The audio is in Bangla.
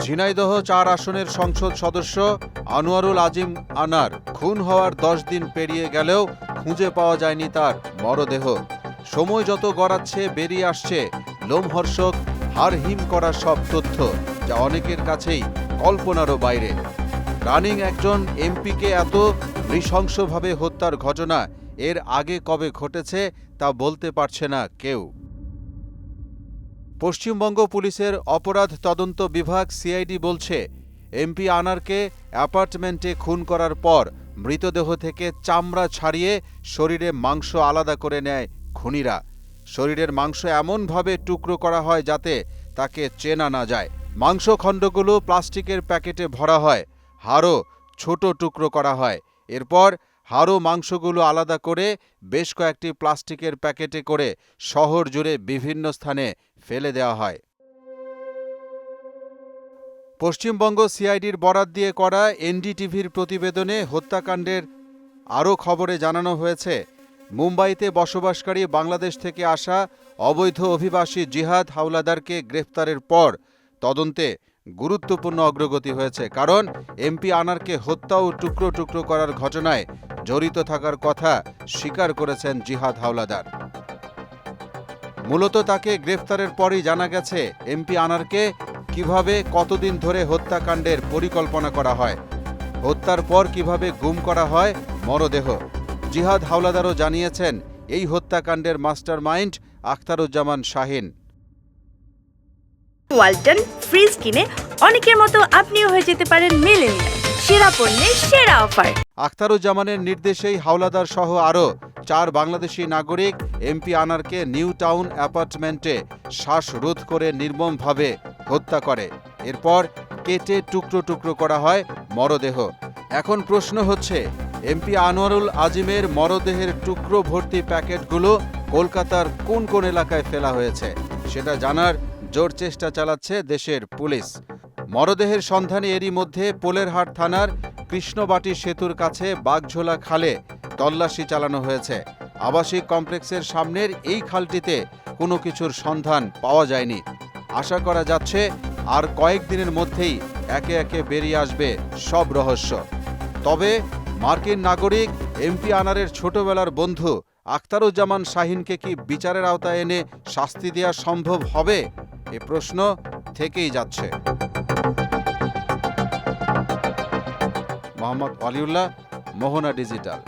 ঝিনাইদহ ৪ আসনের সংসদ সদস্য আনোয়ারুল আজিম আনার খুন হওয়ার ১০ দিন পেরিয়ে গেলেও খুঁজে পাওয়া যায়নি তার মরদেহ। সময় যত গড়াচ্ছে বেরিয়ে আসছে লোমহর্ষক, হাড়হিম করা সব তথ্য, যা অনেকের কাছেই কল্পনারও বাইরে। রানিং একজন এমপিকে এত নৃশংসভাবে হত্যার ঘটনা এর আগে কবে ঘটেছে তা বলতে পারছে না কেউ। পশ্চিমবঙ্গ পুলিশের অপরাধ তদন্ত বিভাগ সিআইডি বলছে, এমপি আনারকে অ্যাপার্টমেন্টে খুন করার পর মৃতদেহ থেকে চামড়া ছাড়িয়ে শরীরে মাংস আলাদা করে নেয় খুনিরা। শরীরের মাংস এমনভাবে টুকরো করা হয় যাতে তাকে চেনা না যায়। মাংসখণ্ডগুলো প্লাস্টিকের প্যাকেটে ভরা হয়, হাড়ও ছোট টুকরো করা হয়। এরপর হাড় মাংসগুলো আলাদা করে বেশ কয়েকটি প্লাস্টিকের প্যাকেটে করে শহর জুড়ে বিভিন্ন স্থানে ফেলে দেওয়া হয়। পশ্চিমবঙ্গ সিআইডির বরাত দিয়ে করা এনডিটিভির প্রতিবেদনে হত্যাকাণ্ডের আরও খবরে জানানো হয়েছে, মুম্বাইতে বসবাসকারী বাংলাদেশ থেকে আসা অবৈধ অভিবাসী জিহাদ হাওলাদারকে গ্রেফতারের পর তদন্তে গুরুত্বপূর্ণ অগ্রগতি হয়েছে। কারণ এমপি আনারকে হত্যা ও টুকরো টুকরো করার ঘটনায় জড়িত থাকার কথা স্বীকার করেছেন জিহাদ হাওলাদার। মূলত তাকে গ্রেফতারের পরই জানা গেছে এমপি আনারকে কিভাবে, কতদিন ধরে হত্যাকাণ্ডের পরিকল্পনা করা হয়, হত্যার পর কিভাবে গুম করা হয় মরদেহ। জিহাদ হাওলাদারও জানিয়েছেন এই হত্যাকাণ্ডের মাস্টারমাইন্ড আখতারুজ্জামান শাহিন। ওয়ালটন ফ্রিজ কিনে অনেকের মতো আপনিও হয়ে যেতে পারেন মিলেনিয়াল, সেরা পণ্যের সেরা অফার। আখতারুজ্জামানের নির্দেশেই হাওলাদার সহ আরও 4 বাংলাদেশি নাগরিক এমপি আনারকে নিউ টাউন অ্যাপার্টমেন্টে শ্বাসরোধ করে নির্মমভাবে হত্যা করে। এরপর কেটে টুকরো টুকরো করা হয় মরদেহ। এখন প্রশ্ন হচ্ছে, এমপি আনোয়ারুল আজিমের মরদেহের টুকরো ভর্তি প্যাকেটগুলো কলকাতার কোন কোন এলাকায় ফেলা হয়েছে সেটা জানার জোর চেষ্টা চালাচ্ছে দেশের পুলিশ। মরদেহের সন্ধানে এরই মধ্যে পোলেরহাট থানার কৃষ্ণবাটি সেতুর কাছে বাগঝোলা খালে তল্লাশি চালানো হয়েছে। আবাসিক কমপ্লেক্সের সামনের এই খালটিতে কোনো কিছুর সন্ধান পাওয়া যায়নি। আশা করা যাচ্ছে আর কয়েকদিনের মধ্যেই একে একে বেরিয়ে আসবে সব রহস্য। তবে মার্কিন নাগরিক এমপি আনারের ছোটবেলার বন্ধু আখতারুজ্জামান শাহিনকে কি বিচারের আওতায় এনে শাস্তি দেওয়া সম্ভব হবে, এ প্রশ্ন থেকেই যাচ্ছে। মোহাম্মদ ওয়ালিউল্লাহ, মোহনা ডিজিটাল।